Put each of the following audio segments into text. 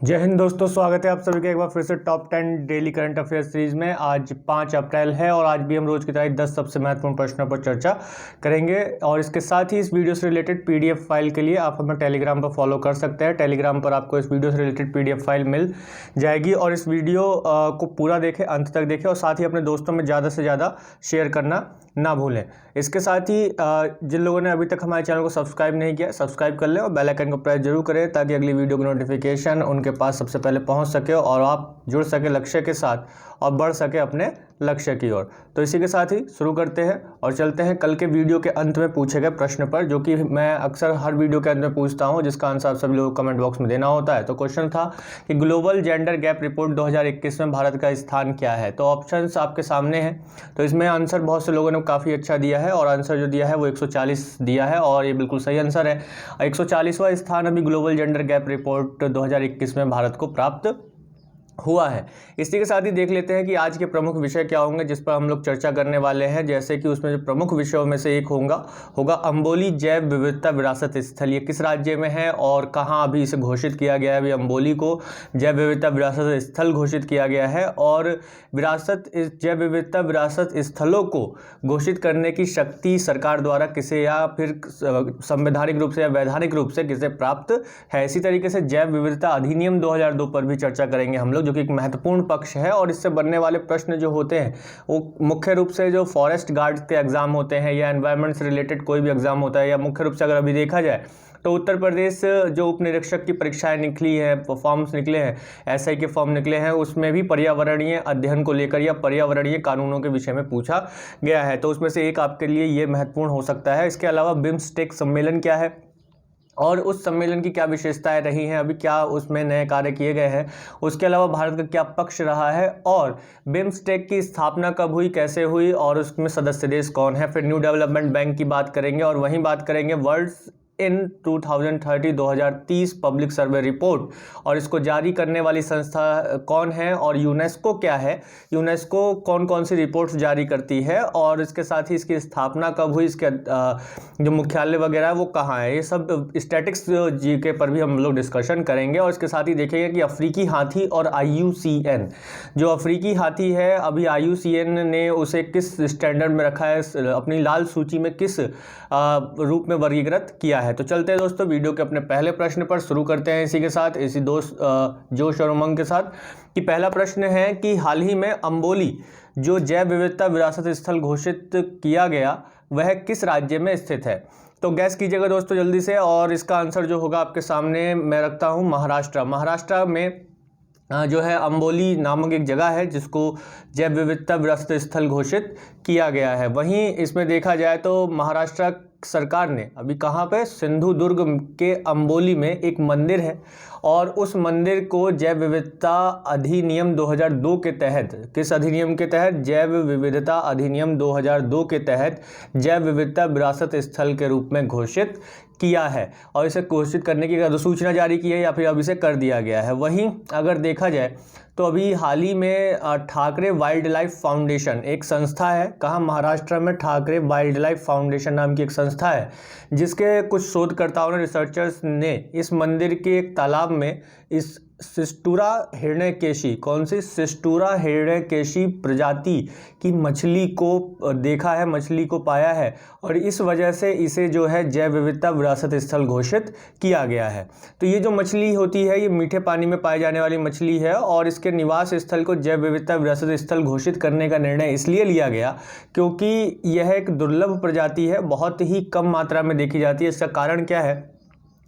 जय हिंद दोस्तों, स्वागत है आप सभी का एक बार फिर से top 10 daily current affair series में। आज 5 अप्रैल है और आज भी हम रोज की तरह 10 सबसे महत्वपूर्ण प्रश्नों पर चर्चा करेंगे। और इसके साथ ही इस वीडियो से रिलेटेड पीडीएफ फाइल के लिए आप हमें टेलीग्राम पर फॉलो कर सकते हैं। टेलीग्राम पर आपको इस वीडियो से रिलेटेड पीडीएफ फाइल मिल जाएगी और इस वीडियो को पूरा देखें, अंत तक देखें और साथ ही अपने दोस्तों में ज़्यादा से ज़्यादा शेयर करना ना भूलें। इसके साथ ही जिन लोगों ने अभी तक हमारे चैनल को सब्सक्राइब नहीं किया, सब्सक्राइब कर लें और बेल आइकन को प्रेस जरूर करें ताकि अगली वीडियो की नोटिफिकेशन उनके पास सबसे पहले पहुंच सके और आप जुड़ सके लक्ष्य के साथ और बढ़ सके अपने लक्ष्य की ओर। तो इसी के साथ ही शुरू करते हैं और चलते हैं कल के वीडियो के अंत में पूछे गए प्रश्न पर, जो कि मैं अक्सर हर वीडियो के अंत में पूछता हूं, जिसका आंसर आप सभी लोगों को कमेंट बॉक्स में देना होता है। तो क्वेश्चन था कि ग्लोबल जेंडर गैप रिपोर्ट 2021 में भारत का स्थान क्या है। तो ऑप्शंस आपके सामने हैं। तो इसमें आंसर बहुत से लोगों ने काफ़ी अच्छा दिया है और आंसर जो दिया है वो 140 दिया है और ये बिल्कुल सही आंसर है। 140वां स्थान अभी ग्लोबल जेंडर गैप रिपोर्ट 2021 में भारत को प्राप्त हुआ है। इसी के साथ ही देख लेते हैं कि आज के प्रमुख विषय क्या होंगे जिस पर हम लोग चर्चा करने वाले हैं। जैसे कि उसमें जो प्रमुख विषयों में से एक होगा अम्बोली जैव विविधता विरासत स्थल। ये किस राज्य में है और कहाँ अभी इसे घोषित किया गया है। अभी अम्बोली को जैव विविधता विरासत स्थल घोषित किया गया है और जैव विविधता विरासत स्थलों को घोषित करने की शक्ति सरकार द्वारा किसे या फिर संवैधानिक रूप से या वैधानिक रूप से किसे प्राप्त है। इसी तरीके से जैव विविधता अधिनियम 2002 पर भी चर्चा करेंगे हम लोग, जो कि एक महत्वपूर्ण पक्ष है। और इससे बनने वाले प्रश्न जो होते हैं वो मुख्य रूप से जो फॉरेस्ट गार्ड के एग्जाम होते हैं या एनवायरनमेंट से रिलेटेड कोई भी एग्जाम होता है, या मुख्य रूप से अगर अभी देखा जाए तो उत्तर प्रदेश जो उप निरीक्षक की परीक्षाएं निकली है, फॉर्म्स निकले हैं, एसआई के फॉर्म निकले हैं, उसमें भी पर्यावरणीय अध्ययन को लेकर या पर्यावरणीय कानूनों के विषय में पूछा गया है। तो उसमें से एक आपके लिए ये महत्वपूर्ण हो सकता है। इसके अलावा बिम्स्टेक सम्मेलन क्या है और उस सम्मेलन की क्या विशेषताएं रही हैं, अभी क्या उसमें नए कार्य किए गए हैं, उसके अलावा भारत का क्या पक्ष रहा है, और बिम्स्टेक की स्थापना कब हुई, कैसे हुई और उसमें सदस्य देश कौन है। फिर न्यू डेवलपमेंट बैंक की बात करेंगे और वहीं बात करेंगे वर्ल्ड्स इन 2030 पब्लिक सर्वे रिपोर्ट और इसको जारी करने वाली संस्था कौन है और यूनेस्को क्या है, यूनेस्को कौन कौन सी रिपोर्ट्स जारी करती है और इसके साथ ही इसकी स्थापना कब हुई, इसके जो मुख्यालय वगैरह है वो कहाँ है। ये सब स्टैटिक्स जीके पर भी हम लोग डिस्कशन करेंगे। और इसके साथ ही देखेंगे कि अफ्रीकी हाथी और IUCN, जो अफ्रीकी हाथी है अभी IUCN ने उसे किस स्टैंडर्ड में रखा है, अपनी लाल सूची में किस रूप में वर्गीकृत किया है। तो चलते हैं दोस्तों वीडियो के अपने पहले प्रश्न पर, शुरू करते हैं इसी के साथ, इसी जोश और उमंग के साथ। कि पहला प्रश्न है कि हाल ही में अम्बोली जो जैव विविधता विरासत स्थल घोषित किया गया वह किस राज्य में स्थित है। तो गैस कीजिएगा दोस्तों जल्दी से, और इसका आंसर जो होगा आपके सामने मैं रखता हूँ महाराष्ट्र। महाराष्ट्र में जो है अम्बोली नामक एक जगह है जिसको जैव विविधता विरासत स्थल घोषित किया गया है। वहीं इसमें देखा जाए तो महाराष्ट्र सरकार ने अभी कहाँ पे, सिंधुदुर्ग के अम्बोली में एक मंदिर है और उस मंदिर को जैव विविधता अधिनियम 2002 के तहत, किस अधिनियम के तहत, जैव विविधता अधिनियम 2002 के तहत जैव विविधता विरासत स्थल के रूप में घोषित किया है और इसे घोषित करने की अधिसूचना जारी की है या फिर अब इसे कर दिया गया है। वहीं अगर देखा जाए तो अभी हाल ही में ठाकरे वाइल्ड लाइफ फाउंडेशन एक संस्था है, कहाँ, महाराष्ट्र में ठाकरे वाइल्ड लाइफ फाउंडेशन नाम की एक संस्था है जिसके कुछ शोधकर्ताओं ने, रिसर्चर्स ने इस मंदिर के एक तालाब में इस सिस्टूरा हिरण्यकेशी, कौन सी, सिस्टूरा हिरण्यकेशी प्रजाति की मछली को देखा है, मछली को पाया है और इस वजह से इसे जो है जैव विविधता विरासत स्थल घोषित किया गया है। तो ये जो मछली होती है ये मीठे पानी में पाई जाने वाली मछली है और इसके निवास स्थल को जैव विविधता विरासत स्थल घोषित करने का निर्णय इसलिए लिया गया क्योंकि यह एक दुर्लभ प्रजाति है, बहुत ही कम मात्रा में देखी जाती है। इसका कारण क्या है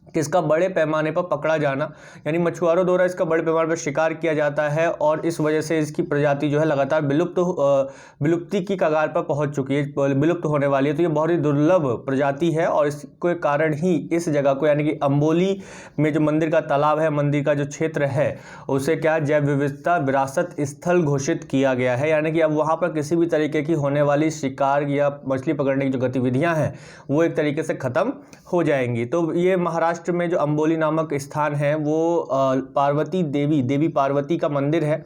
कि इसका बड़े पैमाने पर पकड़ा जाना, यानी मछुआरों द्वारा इसका बड़े पैमाने पर शिकार किया जाता है और इस वजह से इसकी प्रजाति जो है लगातार विलुप्ति की कगार पर पहुंच चुकी है, विलुप्त होने वाली है। तो ये बहुत ही दुर्लभ प्रजाति है और इसके कारण ही इस जगह को, यानी कि अम्बोली में जो मंदिर का तालाब है, मंदिर का जो क्षेत्र है, उसे क्या, जैव विविधता विरासत स्थल घोषित किया गया है। यानी कि अब वहाँ पर किसी भी तरीके की होने वाली शिकार या मछली पकड़ने की जो गतिविधियाँ हैं वो एक तरीके से ख़त्म हो जाएंगी। तो ये महाराष्ट्र महाराष्ट्र में जो अंबोली नामक स्थान है वो पार्वती देवी पार्वती का मंदिर है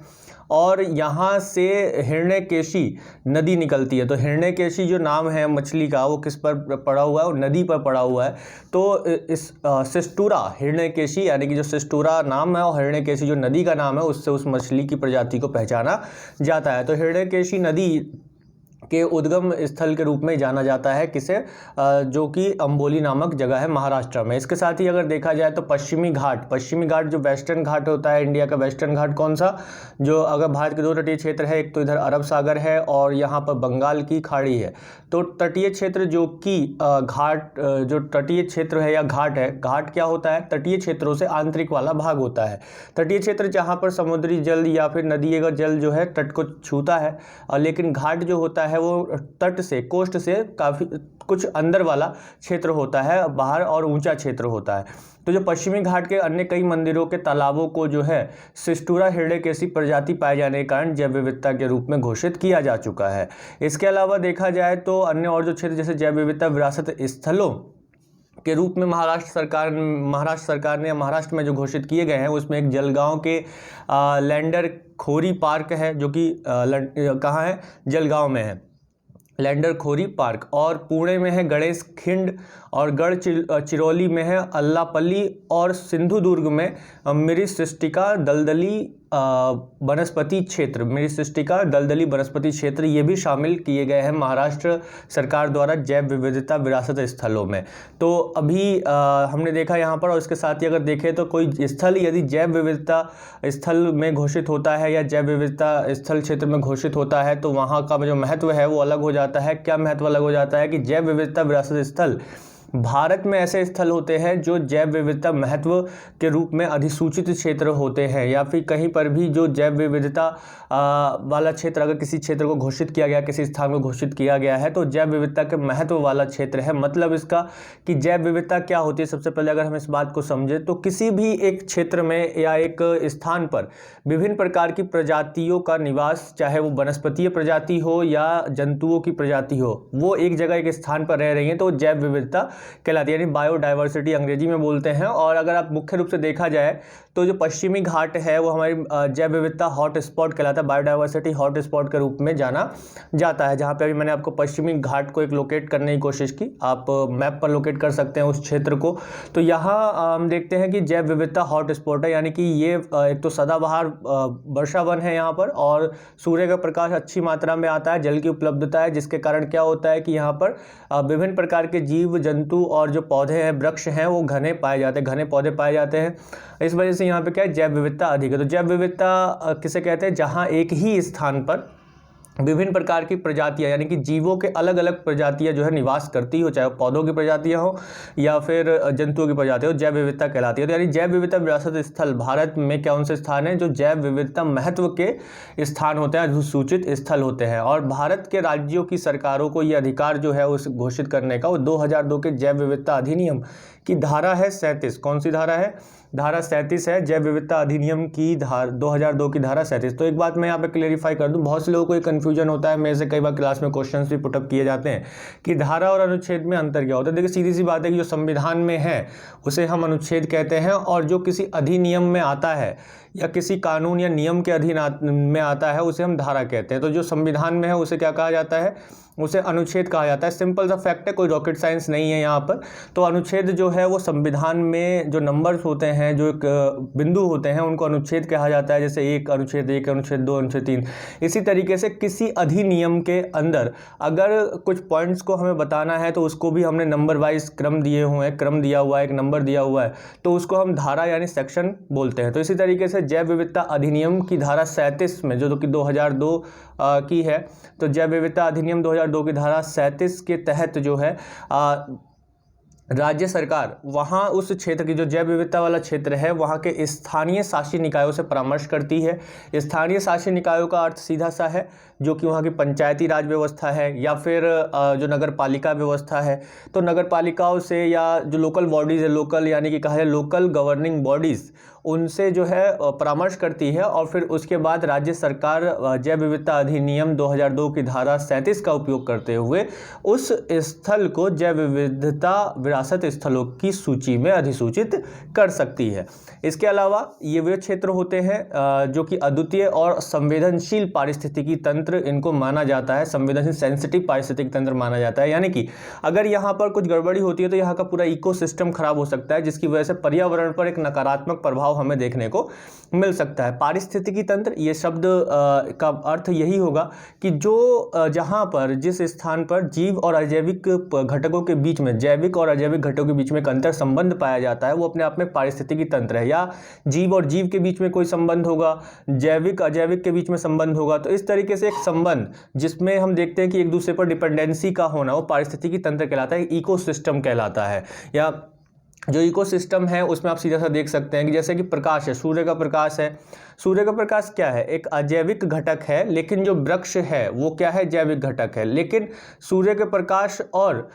और यहाँ से हिरण्यकेशी नदी निकलती है। तो हिरण्यकेशी जो नाम है मछली का वो किस पर पड़ा हुआ है, वो नदी पर पड़ा हुआ है। तो इस सिस्टूरा हिरण्यकेशी यानी कि जो सिस्टूरा नाम है और हिरण्यकेशी जो नदी का नाम है उससे उस मछली की प्रजाति को पहचाना जाता है। तो हिरण्यकेशी नदी के उद्गम स्थल के रूप में जाना जाता है किसे, जो कि अंबोली नामक जगह है महाराष्ट्र में। इसके साथ ही अगर देखा जाए तो पश्चिमी घाट जो वेस्टर्न घाट होता है, इंडिया का वेस्टर्न घाट कौन सा, जो अगर भारत के दो तटीय क्षेत्र है, एक तो इधर अरब सागर है और यहाँ पर बंगाल की खाड़ी है। तो तटीय क्षेत्र जो कि घाट जो तटीय क्षेत्र है या घाट है, घाट क्या होता है, तटीय क्षेत्रों से आंतरिक वाला भाग होता है। तटीय क्षेत्र जहाँ पर समुद्री जल या फिर नदी का जल जो है तट को छूता है, लेकिन घाट जो होता है वो तट से, कोस्ट से काफ़ी कुछ अंदर वाला क्षेत्र होता है, बाहर और ऊंचा क्षेत्र होता है। तो जो पश्चिमी घाट के अन्य कई मंदिरों के तालाबों को जो है सिस्टूरा हिरण्यकेशी प्रजाति पाए जाने के कारण जैव विविधता के रूप में घोषित किया जा चुका है। इसके अलावा देखा जाए तो अन्य और जो क्षेत्र जैसे जैव विविधता विरासत स्थलों के रूप में महाराष्ट्र सरकार ने महाराष्ट्र में जो घोषित किए गए हैं उसमें एक जलगांव के लैंडर खोरी पार्क है, जो कि कहाँ है, जलगांव में है लैंडर खोरी पार्क, और पुणे में है गणेश खिंड, और चिरौली में है अल्लापल्ली, और सिंधुदुर्ग में मिरिसृष्टिका दलदली वनस्पति क्षेत्र ये भी शामिल किए गए हैं महाराष्ट्र सरकार द्वारा जैव विविधता विरासत स्थलों में। तो अभी हमने देखा यहाँ पर, और इसके साथ ही अगर देखें तो कोई स्थल यदि जैव विविधता स्थल में घोषित होता है या जैव विविधता स्थल क्षेत्र में घोषित होता है तो वहाँ का जो महत्व है वो अलग हो जाता है। क्या महत्व अलग हो जाता है कि जैव विविधता विरासत स्थल भारत में ऐसे स्थल होते हैं जो जैव विविधता महत्व के रूप में अधिसूचित क्षेत्र होते हैं, या फिर कहीं पर भी जो जैव विविधता वाला क्षेत्र, अगर किसी क्षेत्र को घोषित किया गया, किसी स्थान को घोषित किया गया है तो जैव विविधता के महत्व वाला क्षेत्र है। मतलब इसका कि जैव विविधता क्या होती है, सबसे पहले अगर हम इस बात को समझें तो किसी भी एक क्षेत्र में या एक स्थान पर विभिन्न प्रकार की प्रजातियों का निवास, चाहे वो वनस्पतीय प्रजाति हो या जंतुओं की प्रजाति हो, वो एक जगह एक स्थान पर रह रही हैं तो जैव विविधता कहलाती है, यानी बायोडाइवर्सिटी अंग्रेजी में बोलते हैं। और अगर आप मुख्य रूप से देखा जाए तो जो पश्चिमी घाट है वो हमारी जैव विविधता हॉट स्पॉट कहलाता है, बायोडाइवर्सिटी हॉट स्पॉट के रूप में जाना जाता है। जहाँ पे अभी मैंने आपको पश्चिमी घाट को एक लोकेट करने की कोशिश की, आप मैप पर लोकेट कर सकते हैं उस क्षेत्र को। तो यहाँ हम देखते हैं कि जैव विविधता हॉट स्पॉट है, यानी कि ये एक तो सदाबहार वर्षा वन है यहाँ पर, और सूर्य का प्रकाश अच्छी मात्रा में आता है, जल की उपलब्धता है, जिसके कारण क्या होता है कि यहाँ पर विभिन्न प्रकार के जीव जंतु और जो पौधे हैं, वृक्ष हैं, वो घने पौधे पाए जाते हैं। इस वजह से यहाँ पे क्या है, जैव विविधता अधिक है। तो जैव विविधता किसे कहते हैं, जहाँ एक ही स्थान पर विभिन्न प्रकार की प्रजातियां, यानी कि जीवों के अलग अलग प्रजातियां जो है निवास करती हो, चाहे पौधों की प्रजातियां हो या फिर जंतुओं की प्रजातियां हो, जैव विविधता कहलाती है। तो यानी जैव विविधता विरासत स्थल भारत में कौन से स्थान है, जो जैव विविधता महत्व के स्थान होते हैं, अधिसूचित स्थल होते हैं। और भारत के राज्यों की सरकारों को ये अधिकार जो है उस घोषित करने का, वो 2002 के जैव विविधता अधिनियम की धारा है 37। कौन सी धारा है, धारा 37 है, जैव विविधता अधिनियम की 2002 की धारा 37। तो एक बात मैं यहाँ पे क्लेरिफाई कर दूं, बहुत से लोगों को एक कन्फ्यूजन होता है, मेरे से कई बार क्लास में क्वेश्चंस भी पुटअप किए जाते हैं कि धारा और अनुच्छेद में अंतर क्या होता है। देखिए सीधी सी बात है कि जो संविधान में है उसे हम अनुच्छेद कहते हैं, और जो किसी अधिनियम में आता है या किसी कानून या नियम के अधीन में आता है उसे हम धारा कहते हैं। तो जो संविधान में है उसे क्या कहा जाता है, उसे अनुच्छेद कहा जाता है। सिंपल सा फैक्ट है, कोई रॉकेट साइंस नहीं है यहाँ पर। तो अनुच्छेद जो है वो संविधान में जो नंबर्स होते हैं, जो एक बिंदु होते हैं, उनको अनुच्छेद कहा जाता है। जैसे अनुच्छेद 1, अनुच्छेद 2, अनुच्छेद 3। इसी तरीके से किसी अधिनियम के अंदर अगर कुछ पॉइंट्स को हमें बताना है तो उसको भी हमने नंबर वाइज क्रम दिया हुआ है, एक नंबर दिया हुआ है, तो उसको हम धारा यानी सेक्शन बोलते हैं। तो इसी तरीके से जैव विविधता अधिनियम की धारा 37 में, जो कि 2002 की है, तो जैव विविधता अधिनियम 2002 की धारा 37 के तहत जो है राज्य सरकार वहाँ उस क्षेत्र की, जो जैव विविधता वाला क्षेत्र है, वहाँ के स्थानीय शासी निकायों से परामर्श करती है। स्थानीय शासी निकायों का अर्थ सीधा सा है जो कि वहाँ की पंचायती राज व्यवस्था है या फिर जो नगर पालिका व्यवस्था है। तो नगर पालिकाओं से या जो लोकल बॉडीज़ है, लोकल यानी कि कहा जाए लोकल गवर्निंग बॉडीज़, उनसे जो है परामर्श करती है और फिर उसके बाद राज्य सरकार जैव विविधता अधिनियम 2002 की धारा 37 का उपयोग करते हुए उस स्थल को जैव विविधता विरासत स्थलों की सूची में अधिसूचित कर सकती है। इसके अलावा ये वे क्षेत्र होते हैं जो कि अद्वितीय और संवेदनशील पारिस्थितिकी तंत्र इनको माना जाता है, संवेदनशील सेंसिटिव पारिस्थितिकी तंत्र माना जाता है। यानी कि अगर यहाँ पर कुछ गड़बड़ी होती है तो यहाँ का पूरा इकोसिस्टम खराब हो सकता है, जिसकी वजह से पर्यावरण पर एक नकारात्मक प्रभाव हमें देखने को मिल सकता है। पारिस्थितिकी तंत्र ये शब्द का अर्थ यही होगा कि जो जहाँ पर जिस स्थान पर जीव और अजैविक घटकों के बीच में, जैविक और अजैविक घटकों के बीच में एक अंतर संबंध पाया जाता है, वो अपने आप में पारिस्थितिकी तंत्र है। या जीव और जीव के बीच में कोई संबंध होगा, जैविक अजैविक के बीच में संबंध होगा, तो इस तरीके से एक संबंध जिसमें हम देखते हैं कि एक दूसरे पर डिपेंडेंसी का होना, वो पारिस्थितिकी तंत्र कहलाता है, इकोसिस्टम कहलाता है। या जो इकोसिस्टम है उसमें आप सीधा सा देख सकते हैं कि जैसे कि प्रकाश है, सूर्य का प्रकाश है। सूर्य का प्रकाश क्या है? एक अजैविक घटक है, लेकिन जो वृक्ष है वो क्या है? जैविक घटक है। लेकिन सूर्य के प्रकाश और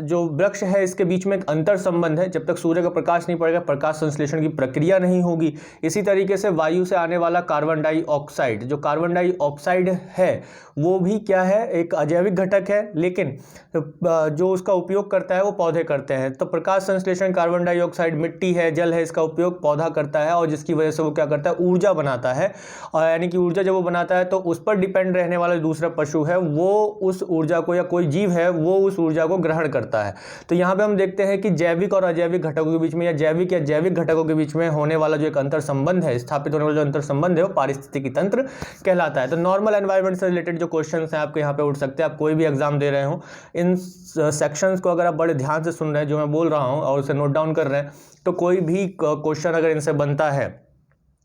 जो वृक्ष है इसके बीच में एक अंतर संबंध है। जब तक सूर्य का प्रकाश नहीं पड़ेगा प्रकाश संश्लेषण की प्रक्रिया नहीं होगी। इसी तरीके से वायु से आने वाला कार्बन डाइऑक्साइड, जो कार्बन डाइऑक्साइड है वो भी क्या है? एक अजैविक घटक है, लेकिन जो उसका उपयोग करता है वो पौधे करते हैं। तो प्रकाश संश्लेषण कार्बन डाइऑक्साइड, मिट्टी है, जल है, इसका उपयोग पौधा करता है और जिसकी वजह से वो क्या करता है? ऊर्जा बनाता है। और यानी कि ऊर्जा जब वो बनाता है तो उस पर डिपेंड रहने वाला दूसरा पशु है वो उस ऊर्जा को, या कोई जीव है वो उस ऊर्जा को ग्रहण करता है। तो यहाँ पे हम देखते हैं कि जैविक और अजैविक घटकों के बीच में, या जैविक घटकों के बीच में होने वाला जो एक अंतर संबंध है, स्थापित होने वाला जो अंतर संबंध है, वो पारिस्थितिकी तंत्र कहलाता है। तो नॉर्मल एनवायरनमेंट से रिलेटेड जो क्वेश्चन हैं आपके यहाँ पे उठ सकते हैं। आप कोई भी एग्जाम दे रहे हो, इन सेक्शंस को अगर आप बड़े ध्यान से सुन रहे हैं जो मैं बोल रहा हूँ और उसे नोट डाउन कर रहे हैं, तो कोई भी क्वेश्चन अगर इनसे बनता है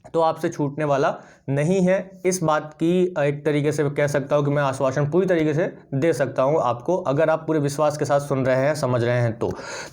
तो आपसे छूटने वाला नहीं है। इस बात की एक तरीके से कह सकता हूँ कि मैं आश्वासन पूरी तरीके से दे सकता हूँ आपको, अगर आप पूरे विश्वास के साथ सुन रहे हैं, समझ रहे हैं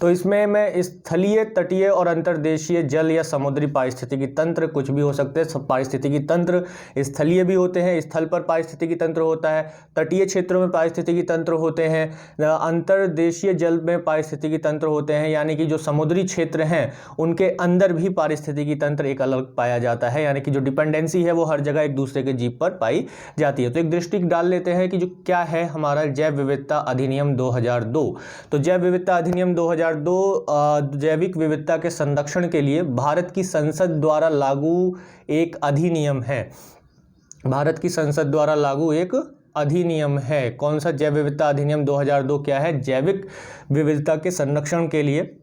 तो इसमें मैं स्थलीय, तटीय और अंतर्देशीय जल या समुद्री पारिस्थितिकी तंत्र कुछ भी हो सकते हैं। सब पारिस्थितिकी तंत्र स्थलीय भी होते हैं, स्थल पर पारिस्थितिकी तंत्र होता है, तटीय क्षेत्रों में पारिस्थितिकी तंत्र होते हैं, अंतर्देशीय जल में पारिस्थितिकी तंत्र होते हैं, यानी कि जो समुद्री क्षेत्र हैं उनके अंदर भी पारिस्थितिकी तंत्र एक अलग पाया जाता है, यानी कि जो डिपेंडेंसी है वो हर जगह एक दूसरे के जीव पर पाई जाती है। तो एक दृष्टि डाल लेते हैं कि जो क्या है हमारा जैव विविधता अधिनियम 2002। तो जैव विविधता अधिनियम 2002 जैविक विविधता के संरक्षण के लिए भारत की संसद द्वारा लागू एक अधिनियम है। भारत की संसद द्वारा लागू एक अधिनियम है। कौन सा? जैव विविधता अधिनियम 2002 क्या है? जैविक विविधता के संरक्षण के लिए,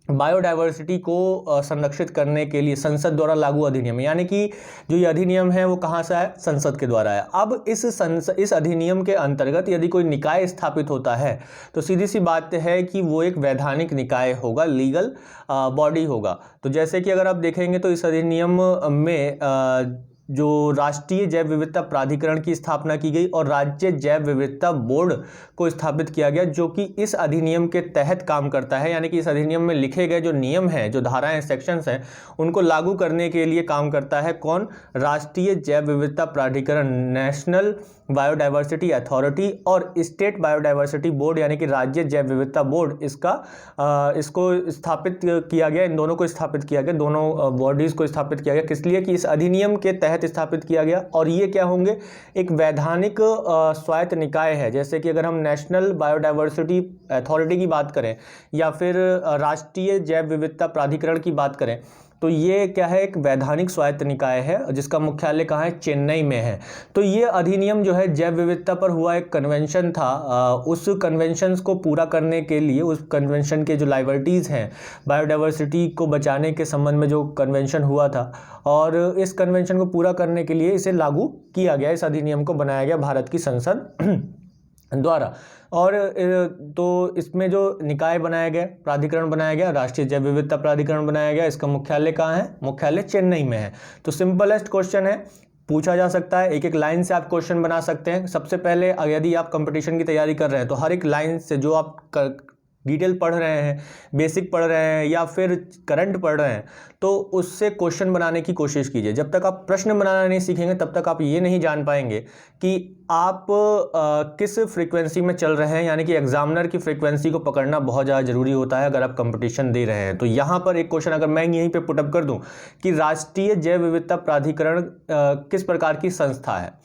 बायोडाइवर्सिटी को संरक्षित करने के लिए संसद द्वारा लागू अधिनियम, यानी कि जो ये अधिनियम है वो कहाँ से है? संसद के द्वारा है। अब इस अधिनियम के अंतर्गत यदि कोई निकाय स्थापित होता है तो सीधी सी बात है कि वो एक वैधानिक निकाय होगा, लीगल बॉडी होगा। तो जैसे कि अगर आप देखेंगे तो इस अधिनियम में जो राष्ट्रीय जैव विविधता प्राधिकरण की स्थापना की गई और राज्य जैव विविधता बोर्ड को स्थापित किया गया, जो कि इस अधिनियम के तहत काम करता है। यानी कि इस अधिनियम में लिखे गए जो नियम हैं, जो धाराएं, सेक्शंस हैं, उनको लागू करने के लिए काम करता है कौन? राष्ट्रीय जैव विविधता प्राधिकरण, नेशनल बायोडाइवर्सिटी अथॉरिटी और स्टेट बायोडाइवर्सिटी बोर्ड, यानी कि राज्य जैव विविधता बोर्ड। इसको स्थापित किया गया, इन दोनों को स्थापित किया गया, दोनों बॉडीज को स्थापित किया गया। किस लिए? कि इस अधिनियम के तहत स्थापित किया गया। और ये क्या होंगे? एक वैधानिक स्वायत्त निकाय है। जैसे कि अगर हम नेशनल बायोडाइवर्सिटी अथॉरिटी की बात करें या फिर राष्ट्रीय जैव विविधता प्राधिकरण की बात करें, तो ये क्या है? एक वैधानिक स्वायत्त निकाय है जिसका मुख्यालय कहाँ है? चेन्नई में है। तो ये अधिनियम जो है जैव विविधता पर हुआ एक कन्वेंशन था, उस कन्वेंशन को पूरा करने के लिए, उस कन्वेंशन के जो लाइबर्टीज़ हैं, बायोडाइवर्सिटी को बचाने के संबंध में जो कन्वेंशन हुआ था, और इस कन्वेंशन को पूरा करने के लिए इसे लागू किया गया, इस अधिनियम को बनाया गया भारत की संसद द्वारा। और तो इसमें जो निकाय बनाया गया, प्राधिकरण बनाया गया, राष्ट्रीय जैव विविधता प्राधिकरण बनाया गया, इसका मुख्यालय कहाँ है? मुख्यालय चेन्नई में है। तो सिंपलेस्ट क्वेश्चन है, पूछा जा सकता है, एक एक लाइन से आप क्वेश्चन बना सकते हैं। सबसे पहले यदि आप कंपटीशन की तैयारी कर रहे हैं तो हर एक लाइन से जो आप डिटेल पढ़ रहे हैं, बेसिक पढ़ रहे हैं या फिर करंट पढ़ रहे हैं, तो उससे क्वेश्चन बनाने की कोशिश कीजिए। जब तक आप प्रश्न बनाना नहीं सीखेंगे तब तक आप ये नहीं जान पाएंगे कि आप किस फ्रीक्वेंसी में चल रहे हैं, यानी कि एग्जामिनर की फ्रीक्वेंसी को पकड़ना बहुत ज़्यादा जरूरी होता है अगर आप कंपटीशन दे रहे हैं। तो यहाँ पर एक क्वेश्चन अगर मैं यहीं पे पुटअप कर दूं कि राष्ट्रीय जैव विविधता प्राधिकरण किस प्रकार की संस्था है,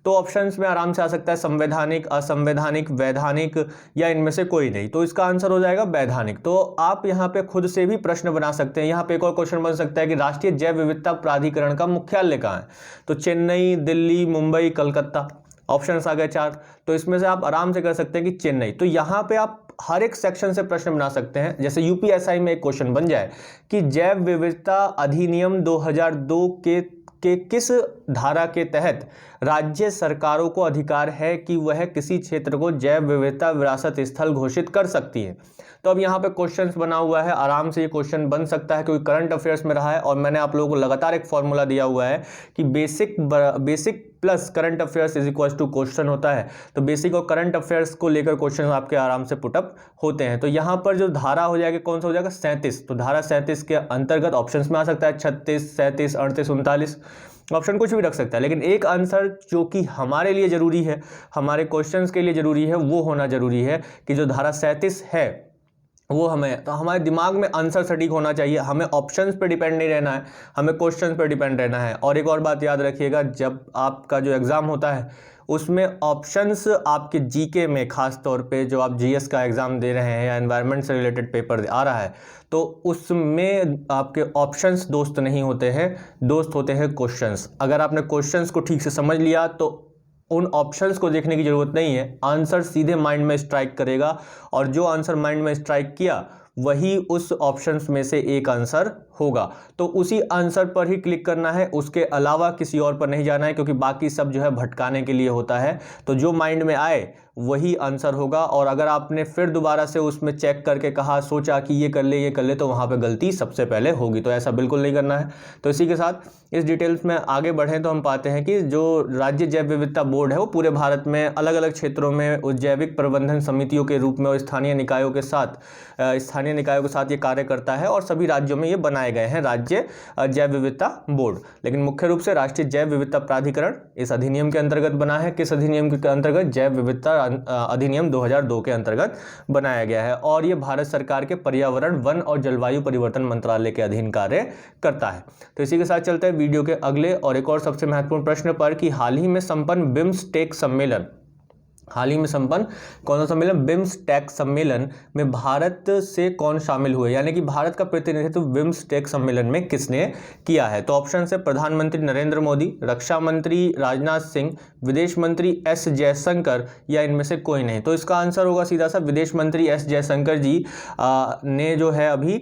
तो ऑप्शंस में आराम से आ सकता है संवैधानिक, असंवैधानिक, वैधानिक या इनमें से कोई नहीं। तो इसका आंसर हो जाएगा वैधानिक। तो आप यहाँ पे खुद से भी प्रश्न बना सकते हैं। यहाँ पे एक और क्वेश्चन बन सकता है कि राष्ट्रीय जैव विविधता प्राधिकरण का मुख्यालय कहाँ है, तो चेन्नई, दिल्ली, मुंबई, कलकत्ता, ऑप्शंस आ गए 4। तो इसमें से आप आराम से कर सकते हैं कि चेन्नई। तो यहाँ पे आप हर एक सेक्शन से प्रश्न बना सकते हैं। जैसे यूपीएसआई में एक क्वेश्चन बन जाए कि जैव विविधता अधिनियम 2002 के किस धारा के तहत राज्य सरकारों को अधिकार है कि वह किसी क्षेत्र को जैव विविधता विरासत स्थल घोषित कर सकती है। तो अब यहाँ पे क्वेश्चंस बना हुआ है, आराम से ये क्वेश्चन बन सकता है क्योंकि करंट अफेयर्स में रहा है और मैंने आप लोगों को लगातार एक फॉर्मूला दिया हुआ है कि basic plus current affairs is equal to question होता है। तो बेसिक और करंट अफेयर्स को लेकर क्वेश्चन आपके आराम से पुटअप होते हैं। तो यहाँ पर जो धारा हो जाएगी कौन सा हो जाएगा 37। तो धारा 37 के अंतर्गत ऑप्शंस में आ सकता है 36, 37, 38, 39, ऑप्शन कुछ भी रख सकता है। लेकिन एक आंसर जो कि हमारे लिए जरूरी है, हमारे क्वेश्चंस के लिए जरूरी है, वो होना जरूरी है कि जो धारा 37 है वो हमें, तो हमारे दिमाग में आंसर सटीक होना चाहिए। हमें ऑप्शंस पे डिपेंड नहीं रहना है, हमें क्वेश्चंस पे डिपेंड रहना है। और एक और बात याद रखिएगा, जब आपका जो एग्ज़ाम होता है उसमें ऑप्शंस आपके जीके में, खास तौर पे जो आप जीएस का एग्ज़ाम दे रहे हैं या एनवायरनमेंट से रिलेटेड पेपर आ रहा है, तो उसमें आपके ऑप्शंस दोस्त नहीं होते हैं, दोस्त होते हैं क्वेश्चंस। अगर आपने क्वेश्चंस को ठीक से समझ लिया तो उन ऑप्शंस को देखने की जरूरत नहीं है, आंसर सीधे माइंड में स्ट्राइक करेगा और जो आंसर माइंड में स्ट्राइक किया वही उस ऑप्शंस में से एक आंसर होगा। तो उसी आंसर पर ही क्लिक करना है, उसके अलावा किसी और पर नहीं जाना है, क्योंकि बाकी सब जो है भटकाने के लिए होता है। तो जो माइंड में आए वही आंसर होगा। और अगर आपने फिर दोबारा से उसमें चेक करके कहा, सोचा कि ये कर ले, तो वहाँ पे गलती सबसे पहले होगी। तो ऐसा बिल्कुल नहीं करना है। तो इसी के साथ इस डिटेल्स में आगे बढ़ें तो हम पाते हैं कि जो राज्य जैव विविधता बोर्ड है वो पूरे भारत में अलग अलग क्षेत्रों में जैविक प्रबंधन समितियों के रूप में और स्थानीय निकायों के साथ ये कार्य करता है और सभी राज्यों में ये बनाए गए हैं राज्य जैव विविधता बोर्ड। लेकिन मुख्य रूप से राष्ट्रीय जैव विविधता प्राधिकरण इस अधिनियम के अंतर्गत बना है। किस अधिनियम के अंतर्गत? जैव विविधता अधिनियम 2002 के अंतर्गत बनाया गया है और ये भारत सरकार के पर्यावरण, वन और जलवायु परिवर्तन मंत्रालय के अधीन कार्य करता है। तो इसी के साथ चलते हैं वीडियो के अगले और एक और सबसे महत्वपूर्ण प्रश्न पर कि हाल ही में संपन्न बिम्स्टेक सम्मेलन, हाल ही में संपन्न कौन सा सम्मेलन? बिम्स्टेक सम्मेलन में भारत से कौन शामिल हुए, यानी कि भारत का प्रतिनिधित्व बिम्स्टेक सम्मेलन में किसने किया है? तो ऑप्शन है प्रधानमंत्री नरेंद्र मोदी, रक्षा मंत्री राजनाथ सिंह, विदेश मंत्री एस जयशंकर या इनमें से कोई नहीं। तो इसका आंसर होगा सीधा सा विदेश मंत्री एस जयशंकर जी ने जो है अभी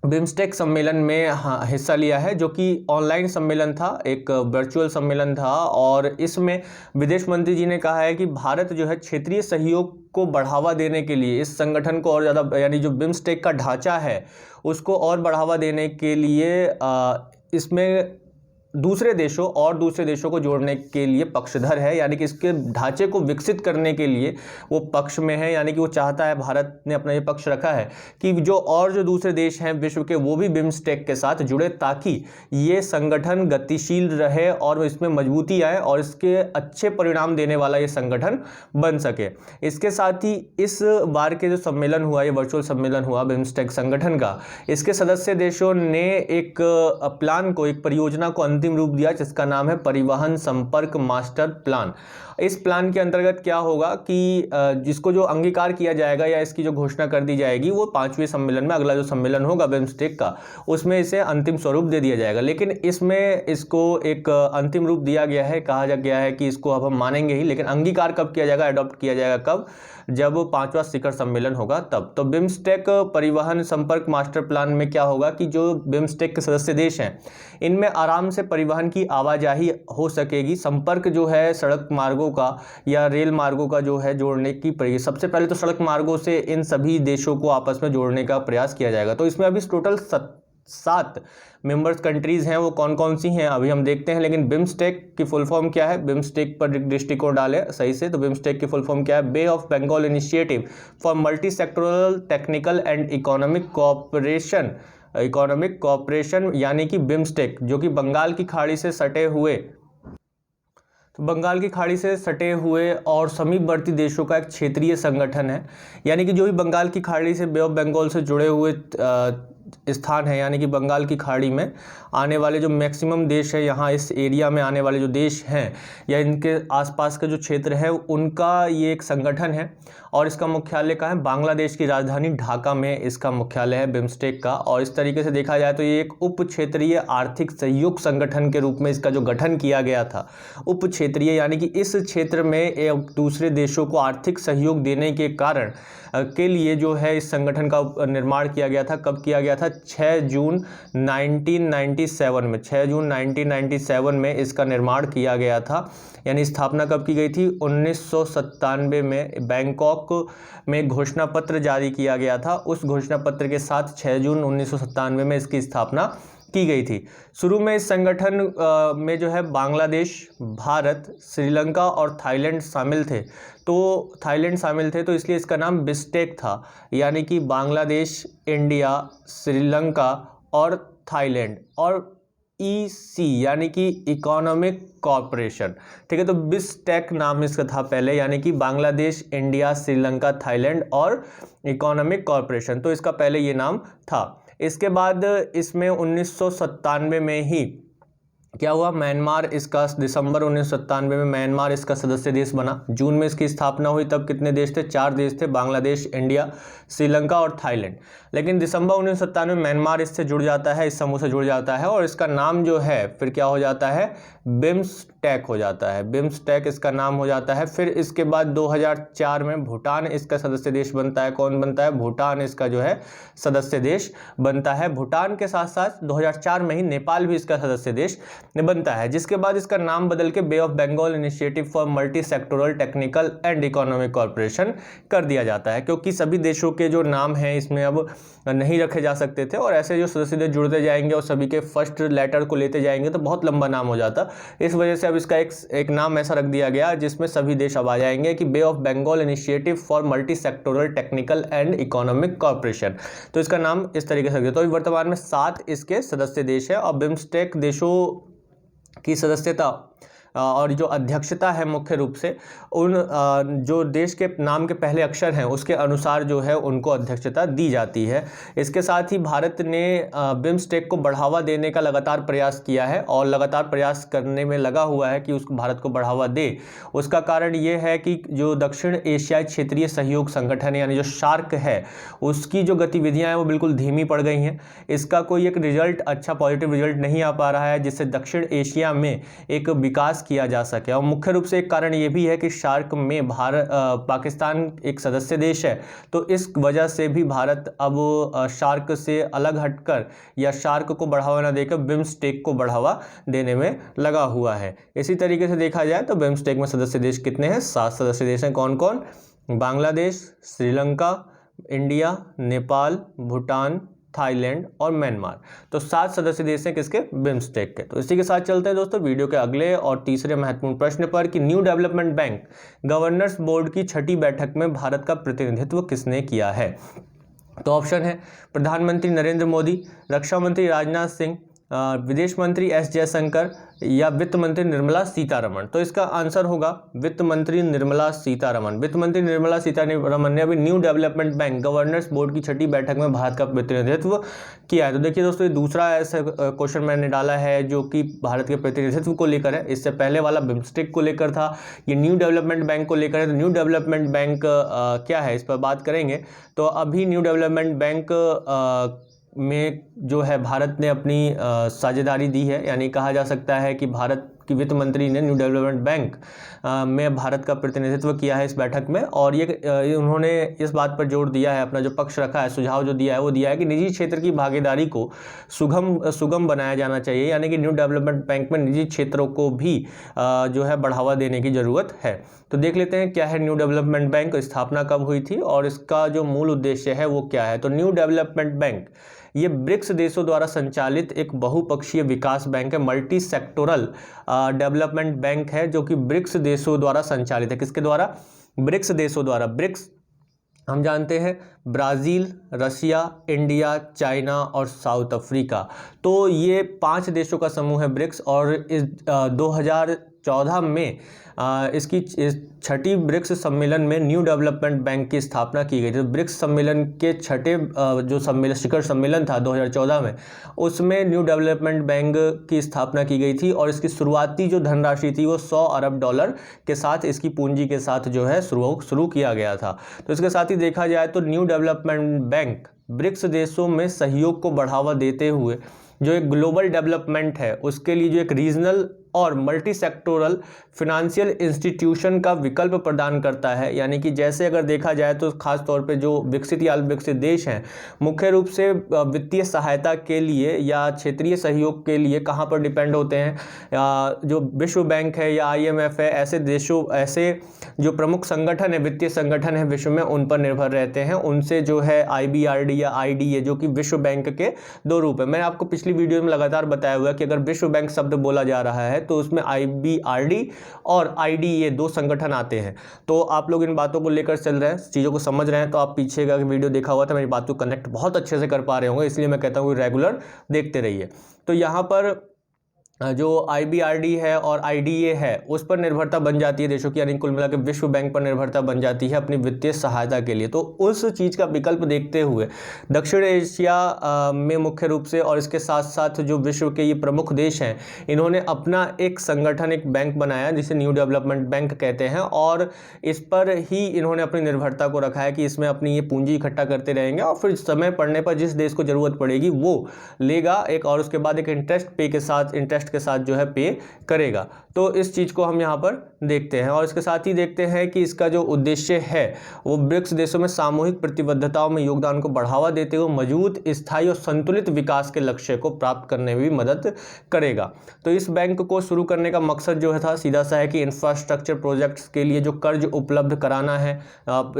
बिम्स्टेक सम्मेलन में हिस्सा लिया है, जो कि ऑनलाइन सम्मेलन था, एक वर्चुअल सम्मेलन था। और इसमें विदेश मंत्री जी ने कहा है कि भारत जो है क्षेत्रीय सहयोग को बढ़ावा देने के लिए इस संगठन को और ज़्यादा, यानी जो बिम्स्टेक का ढांचा है उसको और बढ़ावा देने के लिए इसमें दूसरे देशों को जोड़ने के लिए पक्षधर है, यानी कि इसके ढांचे को विकसित करने के लिए वो पक्ष में है। यानी कि वो चाहता है, भारत ने अपना ये पक्ष रखा है कि जो दूसरे देश हैं विश्व के वो भी बिम्स्टेक के साथ जुड़े, ताकि ये संगठन गतिशील रहे और इसमें मजबूती आए और इसके अच्छे परिणाम देने वाला ये संगठन बन सके। इसके साथ ही इस बार के जो सम्मेलन हुआ, ये वर्चुअल सम्मेलन हुआ बिम्स्टेक संगठन का, इसके सदस्य देशों ने एक प्लान को, एक परियोजना को अंतिम रूप दिया जिसका नाम है परिवहन संपर्क मास्टर प्लान। इस प्लान के अंतर्गत क्या होगा कि जिसको जो अंगीकार किया जाएगा या इसकी जो घोषणा कर दी जाएगी वो 5वें सम्मेलन में, अगला जो सम्मेलन होगा बिम्स्टेक का, उसमें इसे अंतिम स्वरूप दे दिया जाएगा। लेकिन इसमें इसको एक अंतिम रूप दिया गया है, कहा जा गया है कि इसको अब हम मानेंगे ही, लेकिन अंगीकार कब किया जाएगा, अडॉप्ट किया जाएगा कब? जब 5वां शिखर सम्मेलन होगा तब। तो बिम्स्टेक परिवहन संपर्क मास्टर प्लान में क्या होगा कि जो बिम्स्टेक के सदस्य देश हैं इनमें आराम से परिवहन की आवाजाही हो सकेगी। संपर्क जो है सड़क मार्गों का या रेल मार्गों का जो है जोड़ने की, सबसे पहले तो सड़क मार्गों से इन सभी देशों को आपस में जोड़ने का प्रयास किया जाएगा। तो इसमें अभी टोटल 7 मेंबर्स कंट्रीज़ हैं वो कौन कौन सी हैं अभी हम देखते हैं। लेकिन बिम्स्टेक की फुल फॉर्म क्या है, बिम्स्टेक पर दृष्टिकोण डालें सही से, तो बिम्स्टेक की फुल फॉर्म क्या है, bay of Bengal initiative for multi sectoral technical and economic cooperation यानी कि बिम्स्टेक, जो कि बंगाल की खाड़ी से सटे हुए और समीपवर्ती देशों का एक क्षेत्रीय संगठन है। यानी कि जो भी बंगाल की खाड़ी से, बे ऑफ बंगाल से जुड़े हुए स्थान है, यानी कि बंगाल की खाड़ी में आने वाले जो मैक्सिमम देश है, यहाँ इस एरिया में आने वाले जो देश हैं या इनके आसपास का जो क्षेत्र है, उनका ये एक संगठन है। और इसका मुख्यालय कहाँ है, बांग्लादेश की राजधानी ढाका में इसका मुख्यालय है बिम्स्टेक का। और इस तरीके से देखा जाए तो ये एक उप क्षेत्रीय आर्थिक सहयोग संगठन के रूप में इसका जो गठन किया गया था, उप क्षेत्रीय यानी कि इस क्षेत्र में एक दूसरे देशों को आर्थिक सहयोग देने के कारण के लिए जो है इस संगठन का निर्माण किया गया था। कब किया गया था, 6 जून 1997 में, 6 जून 1997 में इसका निर्माण किया गया था। यानी स्थापना कब की गई थी, 1997 में बैंकॉक में घोषणा पत्र जारी किया गया था। उस घोषणा पत्र के साथ 6 जून 1997 में इसकी स्थापना की गई थी। शुरू में इस संगठन में जो है बांग्लादेश, भारत, श्रीलंका और थाईलैंड शामिल थे। तो इसलिए इसका नाम बिस्टेक था, यानी कि बांग्लादेश, इंडिया, श्रीलंका और थाईलैंड, और EC यानी कि इकोनॉमिक कॉर्पोरेशन। ठीक है, तो बिस्टेक नाम इसका था पहले, यानी कि बांग्लादेश, इंडिया, श्रीलंका, थाईलैंड और इकोनॉमिक कॉर्पोरेशन। तो इसका पहले ये नाम था। इसके बाद इसमें 1997 में ही क्या हुआ, म्यांमार इसका, दिसंबर 1997 में म्यांमार इसका सदस्य देश बना। जून में इसकी स्थापना हुई, तब कितने देश थे, 4 देश थे, बांग्लादेश, इंडिया, श्रीलंका और थाईलैंड। लेकिन दिसंबर 1997 में म्यांमार इससे जुड़ जाता है, इस समूह से जुड़ जाता है, और इसका नाम जो है फिर क्या हो जाता है, बिम्स्टेक हो जाता है। बिम्स्टेक इसका नाम हो जाता है। फिर इसके बाद 2004 में भूटान इसका सदस्य देश बनता है। कौन बनता है, भूटान इसका जो है सदस्य देश बनता है। भूटान के साथ साथ 2004 में ही नेपाल भी इसका सदस्य देश बनता है, जिसके बाद इसका नाम बदल के bay of Bengal initiative for multi sectoral technical and economic corporation कर दिया जाता है, क्योंकि सभी देशों के जो नाम हैं इसमें अब नहीं रखे जा सकते थे, और ऐसे जो सदस्य देश जुड़ते जाएंगे और सभी के फर्स्ट लेटर को लेते जाएंगे तो बहुत लंबा नाम हो जाता। इस वजह से अब इसका एक नाम ऐसा रख दिया गया जिसमें सभी देश अब आ जाएंगे कि bay of Bengal initiative for multi sectoral technical and economic corporation. तो इसका नाम इस तरीके से रख दिया। तो वर्तमान में 7 इसके सदस्य देश है, और बिम्स्टेक देशों की सदस्यता और जो अध्यक्षता है मुख्य रूप से उन जो देश के नाम के पहले अक्षर हैं उसके अनुसार जो है उनको अध्यक्षता दी जाती है। इसके साथ ही भारत ने बिम्स्टेक को बढ़ावा देने का लगातार प्रयास किया है, और लगातार प्रयास करने में लगा हुआ है कि उसको भारत को बढ़ावा दे। उसका कारण ये है कि जो दक्षिण एशियाई क्षेत्रीय सहयोग संगठन यानी जो शार्क है, उसकी जो गतिविधियाँ हैं वो बिल्कुल धीमी पड़ गई हैं। इसका कोई एक रिजल्ट, अच्छा पॉजिटिव रिजल्ट नहीं आ पा रहा है जिससे दक्षिण एशिया में एक विकास किया जा सके। और मुख्य रूप से एक कारण ये भी है कि शार्क में पाकिस्तान एक सदस्य देश है, तो इस वजह से भी भारत अब शार्क से अलग हटकर या शार्क को बढ़ावा न देकर बिम्स्टेक को बढ़ावा देने में लगा हुआ है। इसी तरीके से देखा जाए तो बिम्स्टेक में सदस्य देश कितने हैं, 7 सदस्य देश हैं। कौन कौन, बांग्लादेश, श्रीलंका, इंडिया, नेपाल, भूटान, थाईलैंड और म्यांमार। तो 7 सदस्य देश हैं किसके, बिम्स्टेक के। तो इसी के साथ चलते हैं दोस्तों वीडियो के अगले और तीसरे महत्वपूर्ण प्रश्न पर कि new development bank governors board की 6ठी बैठक में भारत का प्रतिनिधित्व किसने किया है। तो ऑप्शन है प्रधानमंत्री नरेंद्र मोदी, रक्षा मंत्री राजनाथ सिंह, विदेश मंत्री एस जयशंकर या वित्त मंत्री निर्मला सीतारमण। तो इसका आंसर होगा वित्त मंत्री निर्मला सीतारमण। वित्त मंत्री निर्मला सीतारमण ने अभी new development bank governors board की 6ठी बैठक में भारत का प्रतिनिधित्व किया है। तो देखिए दोस्तों, ये दूसरा ऐसा क्वेश्चन मैंने डाला है जो कि भारत के प्रतिनिधित्व को लेकर है। इससे पहले वाला बिम्स्टेक को लेकर था, ये न्यू डेवलपमेंट बैंक को लेकर है। तो न्यू डेवलपमेंट बैंक क्या है, इस पर बात करेंगे। तो अभी न्यू डेवलपमेंट बैंक में जो है भारत ने अपनी साझेदारी दी है, यानी कहा जा सकता है कि भारत की वित्त मंत्री ने न्यू डेवलपमेंट बैंक में भारत का प्रतिनिधित्व किया है इस बैठक में। और ये उन्होंने इस बात पर जोर दिया है, अपना जो पक्ष रखा है, सुझाव जो दिया है वो दिया है कि निजी क्षेत्र की भागीदारी को सुगम बनाया जाना चाहिए, यानी कि न्यू डेवलपमेंट बैंक में निजी क्षेत्रों को भी जो है बढ़ावा देने की ज़रूरत है। तो देख लेते हैं क्या है न्यू डेवलपमेंट बैंक, स्थापना कब हुई थी और इसका जो मूल उद्देश्य है वो क्या है। तो न्यू डेवलपमेंट बैंक ये ब्रिक्स देशों द्वारा संचालित एक बहुपक्षीय विकास बैंक है, मल्टी सेक्टोरल डेवलपमेंट बैंक है, जो कि ब्रिक्स देशों द्वारा संचालित है। किसके द्वारा? ब्रिक्स देशों द्वारा। ब्रिक्स हम जानते हैं ब्राज़ील, रशिया, इंडिया, चाइना और साउथ अफ्रीका। तो ये 5 देशों का समूह है ब्रिक्स। और इस 2014 में इसकी छठी ब्रिक्स सम्मेलन में न्यू डेवलपमेंट बैंक की स्थापना की गई थी। ब्रिक्स सम्मेलन के छठे जो सम्मेलन, शिखर सम्मेलन था 2014 में, उसमें न्यू डेवलपमेंट बैंक की स्थापना की गई थी। और इसकी शुरुआती जो धनराशि थी वो $100 अरब के साथ, इसकी पूंजी के साथ जो है शुरू किया गया था। तो इसके साथ ही देखा जाए तो न्यू डेवलपमेंट बैंक ब्रिक्स देशों में सहयोग को बढ़ावा देते हुए जो एक ग्लोबल डेवलपमेंट है उसके लिए जो एक रीजनल और मल्टी सेक्टोरल फिनेंशियल इंस्टीट्यूशन का विकल्प प्रदान करता है। यानी कि जैसे अगर देखा जाए तो खास तौर पे जो विकसित या अल्पविकसित देश हैं, मुख्य रूप से वित्तीय सहायता के लिए या क्षेत्रीय सहयोग के लिए कहाँ पर डिपेंड होते हैं? जो विश्व बैंक है या IMF है, ऐसे देशों, ऐसे जो प्रमुख संगठन है, वित्तीय संगठन है विश्व में, उन पर निर्भर रहते हैं। उनसे जो है IBRD या IDA, जो कि विश्व बैंक के 2 रूप है। मैंने आपको पिछली वीडियो में लगातार बताया हुआ है कि अगर विश्व बैंक शब्द बोला जा रहा है तो उसमें IBRD और IDA 2 संगठन आते हैं। तो आप लोग इन बातों को लेकर चल रहे हैं, चीज़ों को समझ रहे हैं, तो आप पीछे का वीडियो देखा हुआ था, मेरी बात को कनेक्ट बहुत अच्छे से कर पा रहे होंगे, इसलिए मैं कहता हूँ रेगुलर देखते रहिए। तो यहाँ पर जो IBRD है और IDA है उस पर निर्भरता बन जाती है देशों की, यानी कुल मिलाकर विश्व बैंक पर निर्भरता बन जाती है अपनी वित्तीय सहायता के लिए। तो उस चीज़ का विकल्प देखते हुए दक्षिण एशिया में मुख्य रूप से, और इसके साथ साथ जो विश्व के ये प्रमुख देश हैं, इन्होंने अपना एक संगठन, एक बैंक बनाया जिसे न्यू डेवलपमेंट बैंक कहते हैं। और इस पर ही इन्होंने अपनी निर्भरता को रखा है कि इसमें अपनी ये पूंजी इकट्ठा करते रहेंगे और फिर समय पड़ने पर जिस देश को ज़रूरत पड़ेगी वो लेगा एक, और उसके बाद एक इंटरेस्ट के साथ जो है पे करेगा। तो इस चीज़ को हम यहाँ पर देखते हैं। और इसके साथ ही देखते हैं कि इसका जो उद्देश्य है वो ब्रिक्स देशों में सामूहिक प्रतिबद्धताओं में योगदान को बढ़ावा देते हुए मजबूत, स्थायी और संतुलित विकास के लक्ष्य को प्राप्त करने में भी मदद करेगा। तो इस बैंक को शुरू करने का मकसद जो है था सीधा सा है कि इंफ्रास्ट्रक्चर प्रोजेक्ट्स के लिए जो कर्ज उपलब्ध कराना है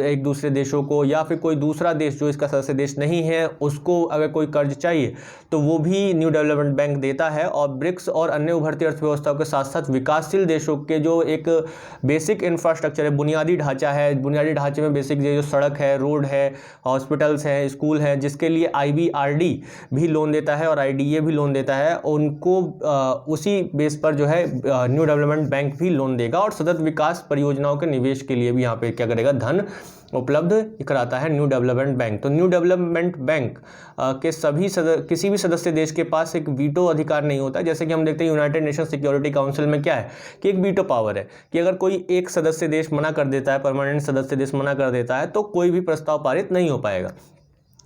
एक दूसरे देशों को, या फिर कोई दूसरा देश जो इसका सदस्य देश नहीं है उसको अगर कोई कर्ज चाहिए तो वो भी न्यू डेवलपमेंट बैंक देता है। और ब्रिक्स और अन्य उभरती अर्थव्यवस्थाओं के साथ साथ विकासशील देशों के जो एक बेसिक इंफ्रास्ट्रक्चर है, बुनियादी ढांचा है, बुनियादी ढांचे में बेसिक जो सड़क है, रोड है, हॉस्पिटल्स हैं, स्कूल हैं, जिसके लिए IBRD भी लोन देता है और IDA भी लोन देता है, उनको उसी बेस पर जो है न्यू डेवलपमेंट बैंक भी लोन देगा। और सतत विकास परियोजनाओं के निवेश के लिए भी यहाँ पे क्या करेगा? धन उपलब्ध कराता है न्यू डेवलपमेंट बैंक। तो न्यू डेवलपमेंट बैंक के किसी भी सदस्य देश के पास एक वीटो अधिकार नहीं होता। जैसे कि हम देखते हैं यूनाइटेड नेशन सिक्योरिटी काउंसिल में क्या है कि एक वीटो पावर है कि अगर कोई एक सदस्य देश मना कर देता है, परमानेंट सदस्य देश मना कर देता है, तो कोई भी प्रस्ताव पारित नहीं हो पाएगा।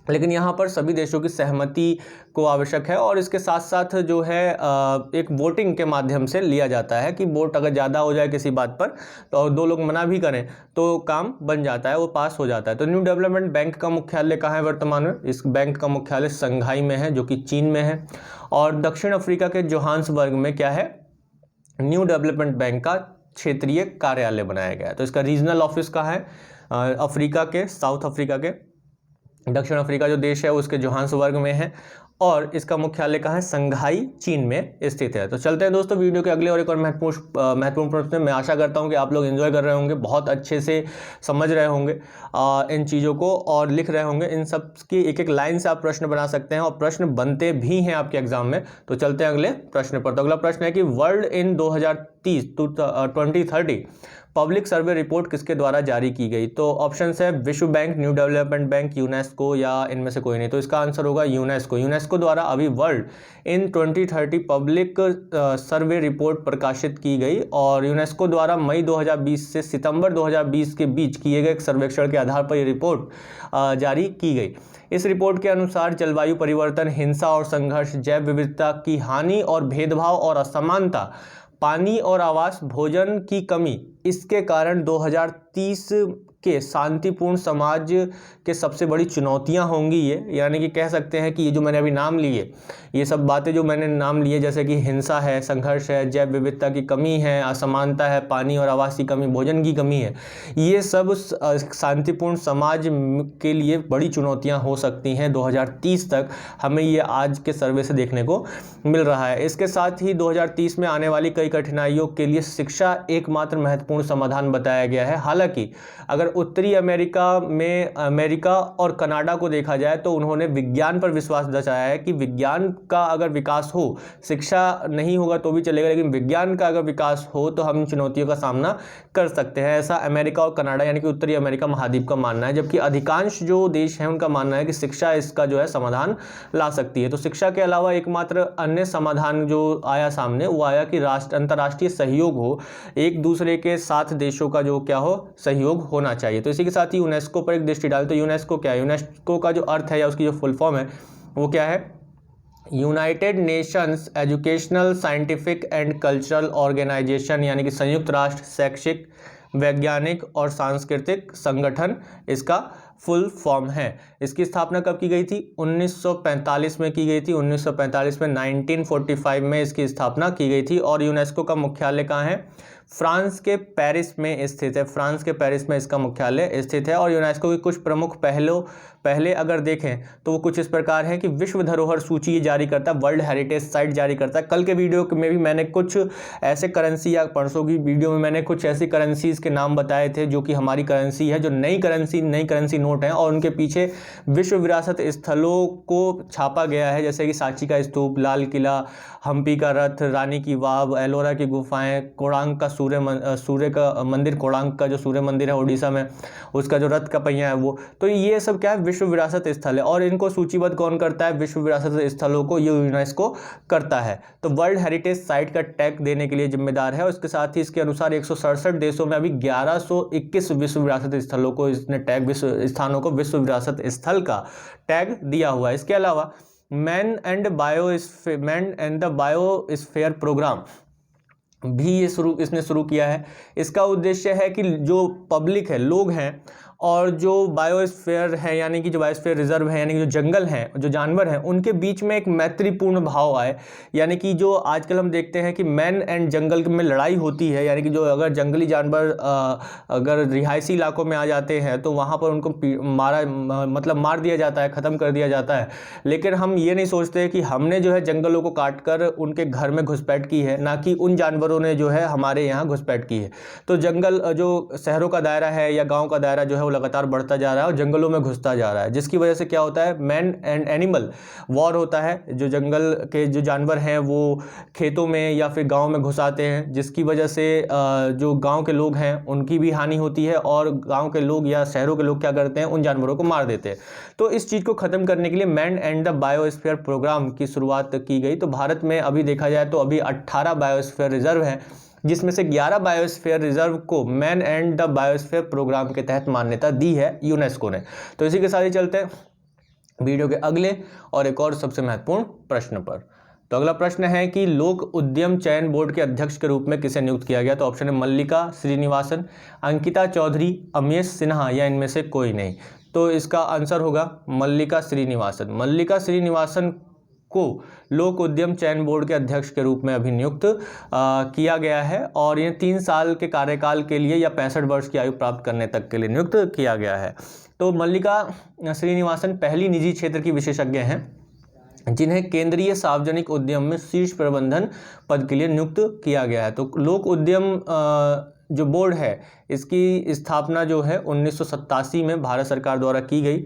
लेकिन यहाँ पर सभी देशों की सहमति को आवश्यक है। और इसके साथ साथ जो है एक वोटिंग के माध्यम से लिया जाता है कि वोट अगर ज़्यादा हो जाए किसी बात पर तो और 2 लोग मना भी करें तो काम बन जाता है, वो पास हो जाता है। तो न्यू डेवलपमेंट बैंक का मुख्यालय कहाँ है वर्तमान में? इस बैंक का मुख्यालय शंघाई में है, जो कि चीन में है। और दक्षिण अफ्रीका के जोहान्सबर्ग में क्या है? न्यू डेवलपमेंट बैंक का क्षेत्रीय कार्यालय बनाया गया है। तो इसका रीजनल ऑफिस कहाँ है? अफ्रीका के, साउथ अफ्रीका के, दक्षिण अफ्रीका जो देश है उसके जोहान्सबर्ग में है। और इसका मुख्यालय कहाँ है? शंघाई, चीन में स्थित है। तो चलते हैं दोस्तों वीडियो के अगले और एक और महत्वपूर्ण प्रश्न। मैं आशा करता हूँ कि आप लोग एंजॉय कर रहे होंगे, बहुत अच्छे से समझ रहे होंगे इन चीज़ों को और लिख रहे होंगे। इन सब की एक एक लाइन से आप प्रश्न बना सकते हैं और प्रश्न बनते भी हैं आपके एग्जाम में। तो चलते हैं अगले प्रश्न पर। तो अगला प्रश्न है कि world in 2030 public survey report किसके द्वारा जारी की गई? तो ऑप्शन है विश्व bank, new development bank, UNESCO या इनमें से कोई नहीं। तो इसका आंसर होगा यूनेस्को। यूनेस्को द्वारा अभी world in 2030 public survey report प्रकाशित की गई। और यूनेस्को द्वारा मई 2020 से सितंबर 2020 के बीच किए गए एक सर्वेक्षण के आधार पर यह रिपोर्ट जारी की गई। इस रिपोर्ट के अनुसार जलवायु परिवर्तन, हिंसा और संघर्ष, जैव विविधता की हानि और भेदभाव और असमानता, पानी और आवास, भोजन की कमी इसके कारण 2030 के शांतिपूर्ण समाज के सबसे बड़ी चुनौतियां होंगी ये, यानी कि कह सकते हैं कि ये जो मैंने अभी नाम लिए, ये सब बातें जो मैंने नाम लिए, जैसे कि हिंसा है, संघर्ष है, जैव विविधता की कमी है, असमानता है, पानी और आवास की कमी, भोजन की कमी है, ये सब शांतिपूर्ण समाज के लिए बड़ी चुनौतियां हो सकती हैं 2030 तक। हमें ये आज के सर्वे से देखने को मिल रहा है। इसके साथ ही 2030 में आने वाली कई कठिनाइयों के लिए शिक्षा एकमात्र महत्वपूर्ण समाधान बताया गया है। हालांकि अगर उत्तरी अमेरिका और कनाडा को देखा जाए तो उन्होंने विज्ञान पर विश्वास दर्शाया है कि विज्ञान का अगर विकास हो, शिक्षा नहीं होगा तो भी चलेगा, लेकिन विज्ञान का अगर विकास हो तो हम चुनौतियों का सामना कर सकते हैं। ऐसा अमेरिका और कनाडा यानी कि उत्तरी अमेरिका महाद्वीप का मानना है, जबकि अधिकांश जो देश हैं उनका मानना है कि शिक्षा इसका जो है समाधान ला सकती है। तो शिक्षा के अलावा एकमात्र अन्य समाधान जो आया सामने वो आया कि अंतर्राष्ट्रीय सहयोग हो, एक दूसरे के साथ देशों का जो क्या हो सहयोग होना चाहिए। तो इसी के साथ ही यूनेस्को पर एक दृष्टि डालें तो यूनेस्को क्या है? यूनेस्को का जो अर्थ है या उसकी जो फुल फॉर्म है वो क्या है? United Nations Educational Scientific and Cultural Organization, यानी कि संयुक्त राष्ट्र शैक्षिक, वैज्ञानिक और सांस्कृतिक संगठन इसका फुल फॉर्म है। इसकी स्थापना कब की गई थी? 1945 में की गई थी। 1945 में 1945 में इसकी स्थापना की गई थी। और यूनेस्को का मुख्यालय कहाँ है? फ्रांस के पेरिस में स्थित है। फ्रांस के पेरिस में इसका मुख्यालय स्थित है। और यूनेस्को की कुछ प्रमुख पहले अगर देखें तो वो कुछ इस प्रकार है कि विश्व धरोहर सूची जारी करता है, वर्ल्ड हेरिटेज साइट जारी करता है। कल के वीडियो में भी मैंने कुछ ऐसे करेंसी, या परसों की वीडियो में मैंने कुछ ऐसी करेंसीज के नाम बताए थे जो कि हमारी करेंसी है, जो नई करेंसी नोट है, और उनके पीछे विश्व विरासत स्थलों को छापा गया है, जैसे कि सांची का स्तूप, लाल किला, हम्पी का रथ, रानी की वाव, एलोरा की गुफाएं, कोणार्क का सूर्य का मंदिर, कोणार्क का जो सूर्य मंदिर है उड़ीसा में, उसका जो रथ का पहिया है वो। तो ये सब क्या है? विश्व विरासत स्थल है। और इनको सूचीबद्ध कौन करता है? विश्व विरासत स्थलों को ये यूनेस्को करता है। तो वर्ल्ड हेरिटेज साइट का टैग देने के लिए जिम्मेदार है। और इसके साथ ही इसके अनुसार 167 देशों में अभी 1121 विश्व विरासत स्थलों को इसने टैग, स्थानों को विश्व विरासत स्थल का टैग दिया हुआ है। इसके अलावा Man and the Biosphere Programme भी इसने शुरू किया है। इसका उद्देश्य है कि जो पब्लिक है, लोग हैं, और जो बायोस्फीयर है यानी कि जो बायोस्फीयर रिजर्व है, यानी कि जो जंगल हैं, जो जानवर हैं, उनके बीच में एक मैत्रीपूर्ण भाव आए। यानी कि जो आजकल हम देखते हैं कि मैन एंड जंगल में लड़ाई होती है, यानी कि जो अगर जंगली जानवर अगर रिहायशी इलाकों में आ जाते हैं तो वहाँ पर उनको मार दिया जाता है, ख़त्म कर दिया जाता है। लेकिन हम ये नहीं सोचते कि हमने जो है जंगलों को काट कर उनके घर में घुसपैठ की है, ना कि उन जानवरों ने जो है हमारे यहाँ घुसपैठ की है। तो जंगल, जो शहरों का दायरा है या गाँव का दायरा जो है वो लगातार बढ़ता जा रहा है और जंगलों में घुसता जा रहा है, जिसकी वजह से क्या होता है? मैन एंड एनिमल वॉर होता है। जो जंगल के जो जानवर हैं वो खेतों में या फिर गांव में घुस आते हैं, जिसकी वजह से जो गांव के लोग हैं उनकी भी हानि होती है, और गांव के लोग या शहरों के लोग क्या करते हैं? उन जानवरों को मार देते हैं। तो इस चीज़ को ख़त्म करने के लिए Man and the Biosphere Programme की शुरुआत की गई। तो भारत में अभी देखा जाए तो अभी 18 बायोस्फीयर रिजर्व हैं, जिसमें से 11 बायोस्फीयर रिजर्व को Man and the Biosphere Programme के तहत मान्यता दी है यूनेस्को ने। तो इसी के साथ ही चलते हैं वीडियो के अगले और एक और सबसे महत्वपूर्ण प्रश्न पर। तो अगला प्रश्न है कि लोक उद्यम चयन बोर्ड के अध्यक्ष के रूप में किसे नियुक्त किया गया? तो ऑप्शन है मल्लिका श्रीनिवासन, अंकिता चौधरी, अमयेश सिन्हा, या इनमें से कोई नहीं। तो इसका आंसर होगा मल्लिका श्रीनिवासन। मल्लिका श्रीनिवासन को लोक उद्यम चयन बोर्ड के अध्यक्ष के रूप में अभी नियुक्त किया गया है, और ये 3 साल के कार्यकाल के लिए या 65 वर्ष की आयु प्राप्त करने तक के लिए नियुक्त किया गया है। तो मल्लिका श्रीनिवासन पहली निजी क्षेत्र की विशेषज्ञ हैं जिन्हें केंद्रीय सार्वजनिक उद्यम में शीर्ष प्रबंधन पद के लिए नियुक्त किया गया है। तो लोक उद्यम जो बोर्ड है इसकी स्थापना जो है 1987 में भारत सरकार द्वारा की गई,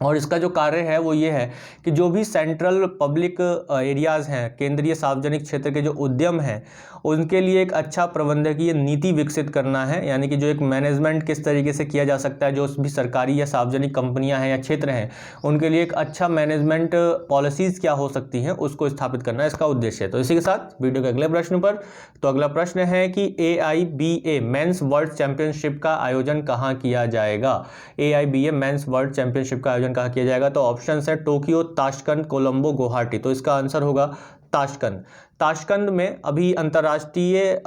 और इसका जो कार्य है वो ये है कि जो भी सेंट्रल पब्लिक एरियाज़ हैं, केंद्रीय सार्वजनिक क्षेत्र के जो उद्यम हैं, उनके लिए एक अच्छा प्रबंधकीय नीति विकसित करना है। यानी कि जो एक मैनेजमेंट किस तरीके से किया जा सकता है, जो भी सरकारी या सार्वजनिक कंपनियां हैं या क्षेत्र हैं, उनके लिए एक अच्छा मैनेजमेंट पॉलिसीज़ क्या हो सकती हैं, उसको स्थापित करना इसका उद्देश्य है। तो इसी के साथ वीडियो के अगले प्रश्न पर। तो अगला प्रश्न है कि AIBA मेंस वर्ल्ड चैंपियनशिप का आयोजन कहाँ किया जाएगा? AIBA मेंस वर्ल्ड चैंपियनशिप का आयोजन कहाँ किया जाएगा? तो ऑप्शन है टोक्यो, ताशकंद, कोलंबो, गुवाहाटी। तो इसका आंसर होगा ताशकंद। ताशकंद में अभी अंतर्राष्ट्रीय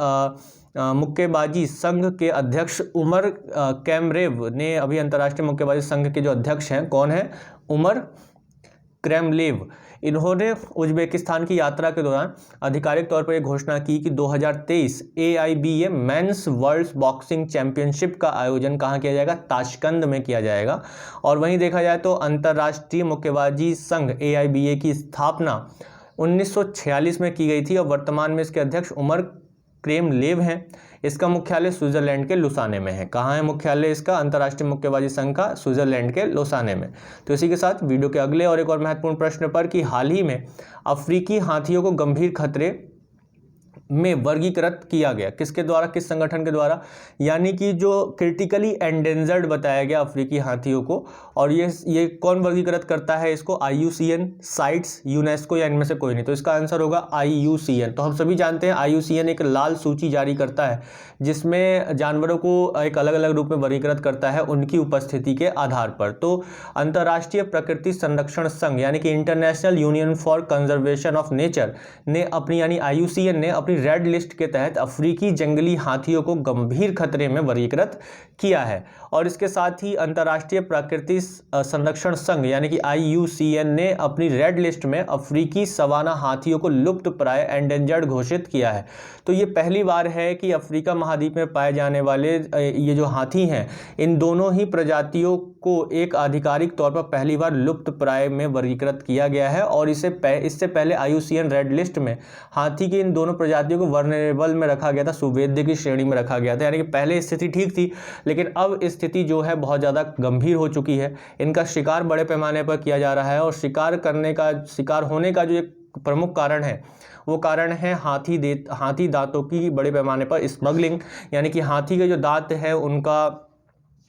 मुक्केबाजी संघ के अध्यक्ष उमर कैमरेव ने, अभी अंतर्राष्ट्रीय मुक्केबाजी संघ के जो अध्यक्ष हैं, कौन है? उमर क्रेमलेव, इन्होंने उज्बेकिस्तान की यात्रा के दौरान आधिकारिक तौर पर यह घोषणा की कि 2023 AIBA mains world boxing championship का आयोजन कहाँ किया जाएगा? ताशकंद में किया जाएगा। और वहीं देखा जाए तो अंतर्राष्ट्रीय मुक्केबाजी संघ AIBA की स्थापना 1946 में की गई थी और वर्तमान में इसके अध्यक्ष उमर क्रेमलेव हैं। इसका मुख्यालय स्विट्जरलैंड के लुसाने में है। कहाँ है मुख्यालय इसका? अंतर्राष्ट्रीय मुक्केबाजी संघ का स्विट्जरलैंड के लुसाने में। तो इसी के साथ वीडियो के अगले और एक और महत्वपूर्ण प्रश्न पर कि हाल ही में अफ्रीकी हाथियों को गंभीर खतरे में वर्गीकृत किया गया, किसके द्वारा, किस संगठन के द्वारा? यानी कि जो क्रिटिकली एंडेंजर्ड बताया गया अफ्रीकी हाथियों को, और ये कौन वर्गीकृत करता है इसको? IUCN, साइट्स, यूनेस्को या इनमें से कोई नहीं? तो इसका आंसर होगा IUCN। तो हम सभी जानते हैं IUCN एक लाल सूची जारी करता है जिसमें जानवरों को एक अलग अलग रूप में वर्गीकृत करता है उनकी उपस्थिति के आधार पर। तो अंतर्राष्ट्रीय प्रकृति संरक्षण संघ यानी कि international union for conservation of nature ने अपनी, यानी IUCN ने अपनी रेड लिस्ट के तहत अफ्रीकी जंगली हाथियों को गंभीर खतरे में वर्गीकृत किया है। और इसके साथ ही अंतर्राष्ट्रीय प्रकृति संरक्षण संघ यानी कि IUCN ने अपनी रेड लिस्ट में अफ्रीकी सवाना हाथियों को लुप्त प्राय एंडेंजर्ड घोषित किया है। तो ये पहली बार है कि अफ्रीका महाद्वीप में पाए जाने वाले ये जो हाथी हैं, इन दोनों ही प्रजातियों को एक आधिकारिक तौर पर पहली बार लुप्त प्राय में वर्गीकृत किया गया है। और इससे पहले IUCN रेड लिस्ट में हाथी की इन दोनों प्रजातियों को वर्नेरेबल में रखा गया था, सुवेद्य की श्रेणी में रखा गया था। यानी कि पहले स्थिति ठीक थी, लेकिन अब स्थिति जो है बहुत ज़्यादा गंभीर हो चुकी है। इनका शिकार बड़े पैमाने पर किया जा रहा है और शिकार होने का जो एक प्रमुख कारण है वो कारण है हाथी दांतों की बड़े पैमाने पर स्मगलिंग, यानी कि हाथी के जो दांत है उनका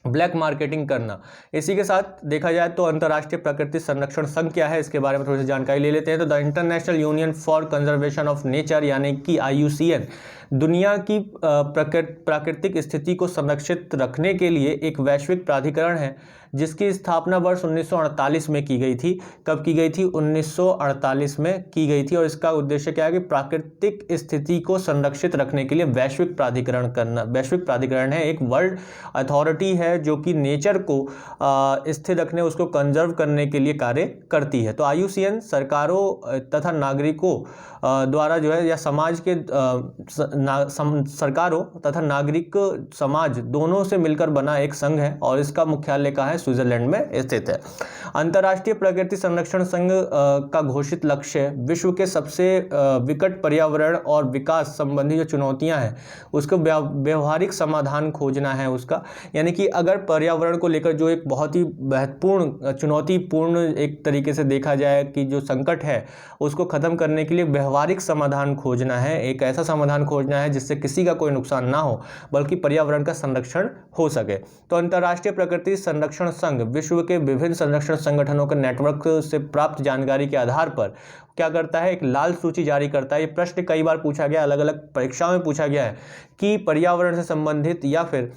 ब्लैक मार्केटिंग करना। इसी के साथ देखा जाए तो अंतर्राष्ट्रीय प्रकृति संरक्षण संघ क्या है, इसके बारे में थोड़ी सी जानकारी ले लेते हैं। तो the international union for conservation of nature यानी कि IUCN दुनिया की प्राकृतिक स्थिति को संरक्षित रखने के लिए एक वैश्विक प्राधिकरण है जिसकी स्थापना वर्ष 1948 में की गई थी। कब की गई थी? 1948 में की गई थी। और इसका उद्देश्य क्या है कि प्राकृतिक स्थिति को संरक्षित रखने के लिए वैश्विक प्राधिकरण करना। वैश्विक प्राधिकरण है, एक वर्ल्ड अथॉरिटी है जो कि नेचर को स्थिर रखने, उसको कंजर्व करने के लिए कार्य करती है। तो IUCN सरकारों तथा नागरिकों द्वारा जो है, या समाज के सरकारों तथा नागरिक समाज दोनों से मिलकर बना एक संघ है और इसका मुख्यालय कहाँ है? स्विट्जरलैंड में स्थित है। अंतर्राष्ट्रीय प्रकृति संरक्षण संघ का घोषित लक्ष्य विश्व के सबसे विकट पर्यावरण और विकास संबंधी जो चुनौतियां हैं उसको व्यवहारिक समाधान खोजना है उसका। यानी कि अगर पर्यावरण को लेकर जो एक बहुत ही महत्वपूर्ण चुनौतीपूर्ण एक तरीके से देखा जाए कि जो संकट है उसको खत्म करने के लिए व्यवहारिक समाधान खोजना है, एक ऐसा समाधान खोजना है जिससे किसी का कोई नुकसान ना हो बल्कि पर्यावरण का संरक्षण हो सके। तो अंतर्राष्ट्रीय प्रकृति संरक्षण संघ विश्व के विभिन्न संरक्षण संगठनों के नेटवर्क से प्राप्त जानकारी के आधार पर क्या करता है? एक लाल सूची जारी करता है। ये प्रश्न कई बार पूछा गया, अलग अलग परीक्षाओं में पूछा गया है कि पर्यावरण से संबंधित या फिर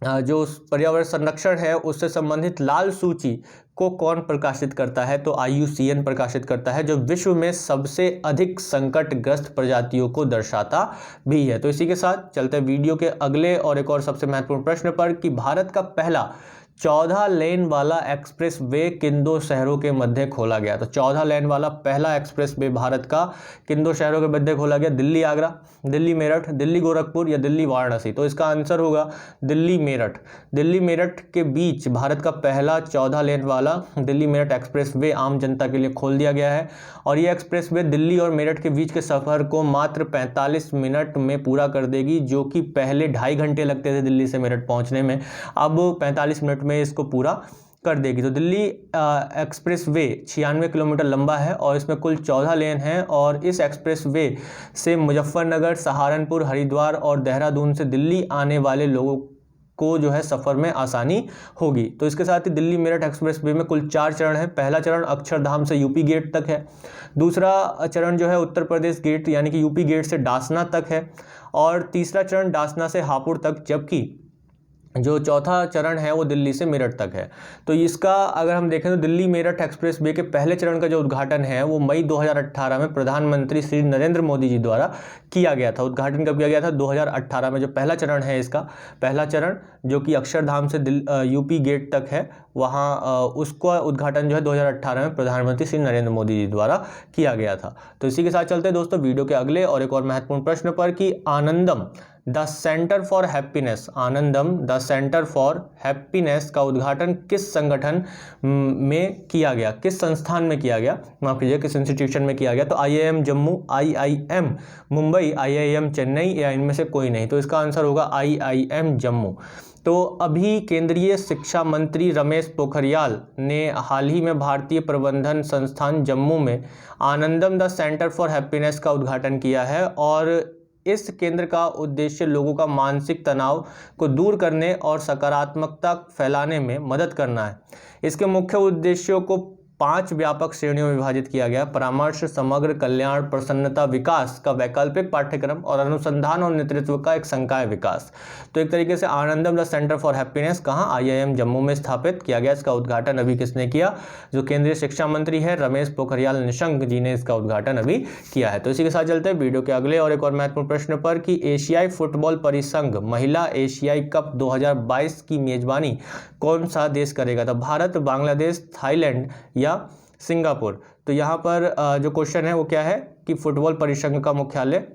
जो पर्यावरण संरक्षण है उससे संबंधित लाल सूची को कौन प्रकाशित करता है? तो IUCN प्रकाशित करता है, जो विश्व में सबसे अधिक संकटग्रस्त प्रजातियों को दर्शाता भी है। तो इसी के साथ चलते हैं वीडियो के अगले और एक और सबसे महत्वपूर्ण प्रश्न पर कि भारत का पहला 14 लेन वाला एक्सप्रेस वे किन दो शहरों के मध्य खोला गया? तो 14 लेन वाला पहला एक्सप्रेस वे भारत का किन दो शहरों के मध्य खोला गया? दिल्ली आगरा, दिल्ली मेरठ, दिल्ली गोरखपुर या दिल्ली वाराणसी? तो इसका आंसर होगा दिल्ली मेरठ। दिल्ली मेरठ के बीच भारत का पहला 14 लेन वाला दिल्ली मेरठ एक्सप्रेस वे आम जनता के लिए खोल दिया गया है और ये एक्सप्रेस वे दिल्ली और मेरठ के बीच के सफर को मात्र 45 मिनट में पूरा कर देगी, जो कि पहले 2.5 घंटे लगते थे दिल्ली से मेरठ पहुंचने में, अब 45 मिनट में इसको पूरा कर देगी। तो दिल्ली एक्सप्रेस वे 96 किलोमीटर लंबा है और इसमें कुल 14 लेन हैं और इस एक्सप्रेस वे से मुजफ्फरनगर, सहारनपुर, हरिद्वार और देहरादून से दिल्ली आने वाले लोगों को जो है सफ़र में आसानी होगी। तो इसके साथ ही दिल्ली मेरठ एक्सप्रेस वे में कुल 4 चरण हैं। पहला चरण अक्षरधाम से यूपी गेट तक है, दूसरा चरण जो है उत्तर प्रदेश गेट यानी कि यूपी गेट से डासना तक है और तीसरा चरण डासना से हापुड़ तक, जबकि जो चौथा चरण है वो दिल्ली से मेरठ तक है। तो इसका अगर हम देखें तो दिल्ली मेरठ एक्सप्रेस वे के पहले चरण का जो उद्घाटन है वो मई 2018 में प्रधानमंत्री श्री नरेंद्र मोदी जी द्वारा किया गया था। उद्घाटन कब किया गया था? 2018 में। जो पहला चरण है इसका, पहला चरण जो कि अक्षरधाम से यूपी गेट तक है, वहाँ उसका उद्घाटन जो है 2018 में प्रधानमंत्री श्री नरेंद्र मोदी जी द्वारा किया गया था। तो इसी के साथ चलते हैं दोस्तों वीडियो के अगले और एक और महत्वपूर्ण प्रश्न पर कि Anandam the centre for happiness, Anandam the centre for happiness का उद्घाटन किस संगठन में किया गया, किस संस्थान में किया गया, माफ कीजिए किस इंस्टीट्यूशन में किया गया? तो IIM Jammu, IIM Mumbai, IIM Chennai या इनमें से कोई नहीं। तो इसका आंसर होगा IIM जम्मू। तो अभी केंद्रीय शिक्षा मंत्री रमेश पोखरियाल ने हाल ही में भारतीय प्रबंधन संस्थान जम्मू में आनंदम द सेंटर फॉर हैप्पीनेस का उद्घाटन किया है और इस केंद्र का उद्देश्य लोगों का मानसिक तनाव को दूर करने और सकारात्मकता फैलाने में मदद करना है। इसके मुख्य उद्देश्यों को 5 व्यापक श्रेणियों में विभाजित किया गया: परामर्श, समग्र कल्याण, प्रसन्नता, विकास का वैकल्पिक पाठ्यक्रम और अनुसंधान और नेतृत्व का एक संकाय विकास। तो एक तरीके से आनंदम द सेंटर फॉर हैप्पीनेस कहाँ? IIM जम्मू में स्थापित किया गया। इसका उद्घाटन अभी किसने किया? जो केंद्रीय शिक्षा मंत्री है रमेश पोखरियाल निशंक जी ने इसका उद्घाटन अभी किया है। तो इसी के साथ चलते हैं वीडियो के अगले और एक और महत्वपूर्ण प्रश्न पर कि एशियाई फुटबॉल परिसंघ महिला एशियाई कप 2022 की मेजबानी कौन सा देश करेगा? तो भारत, बांग्लादेश, थाईलैंड या सिंगापुर। तो यहाँ पर जो क्वेश्चन है वो क्या है कि फुटबॉल परिसंघ का मुख्यालय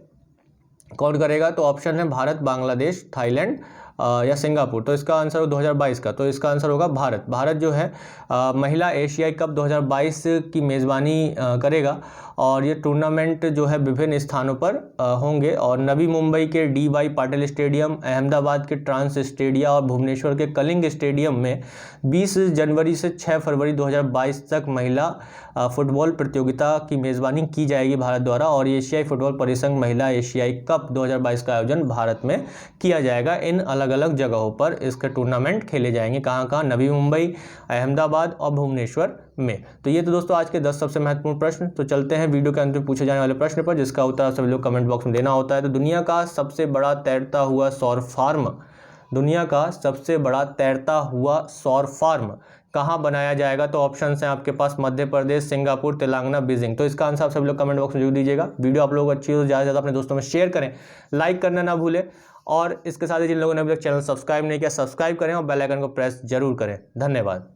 कौन करेगा? तो ऑप्शन है भारत, बांग्लादेश, थाईलैंड या सिंगापुर। तो इसका आंसर हो 2022 का, तो इसका आंसर होगा भारत। भारत जो है महिला एशियाई कप 2022 की मेज़बानी करेगा और ये टूर्नामेंट जो है विभिन्न स्थानों पर होंगे और नवी मुंबई के DY पाटिल स्टेडियम, अहमदाबाद के ट्रांस स्टेडिया और भुवनेश्वर के कलिंग स्टेडियम में 20 जनवरी से 6 फरवरी 2022 तक महिला फुटबॉल प्रतियोगिता की मेज़बानी की जाएगी भारत द्वारा और एशियाई फुटबॉल परिसंघ महिला एशियाई कप 2022 का आयोजन भारत में किया जाएगा। इन अलग अलग जगहों पर इसके टूर्नामेंट खेले जाएंगे। कहाँ कहाँ? नवी मुंबई, अहमदाबाद और भुवनेश्वर में। तो ये तो दोस्तों आज के 10 सबसे महत्वपूर्ण प्रश्न। तो चलते हैं वीडियो के अंत में पूछे जाने वाले प्रश्न पर, जिसका उत्तर आप सभी लोग कमेंट बॉक्स में देना होता है। तो दुनिया का सबसे बड़ा तैरता हुआ सौर फार्म, दुनिया का सबसे बड़ा तैरता हुआ सौर फार्म कहाँ बनाया जाएगा? तो ऑप्शन हैं आपके पास मध्य प्रदेश, सिंगापुर, तेलंगाना, बीजिंग। तो इसका आंसर आप सभी लोग कमेंट बॉक्स में जरूर दीजिएगा। वीडियो आप लोग अच्छी हो तो ज़्यादा से ज़्यादा अपने दोस्तों में शेयर करें, लाइक करना ना भूलें और इसके साथ ही जिन लोगों ने अभी तक चैनल सब्सक्राइब नहीं किया सब्सक्राइब करें और बेल आइकन को प्रेस जरूर करें। धन्यवाद।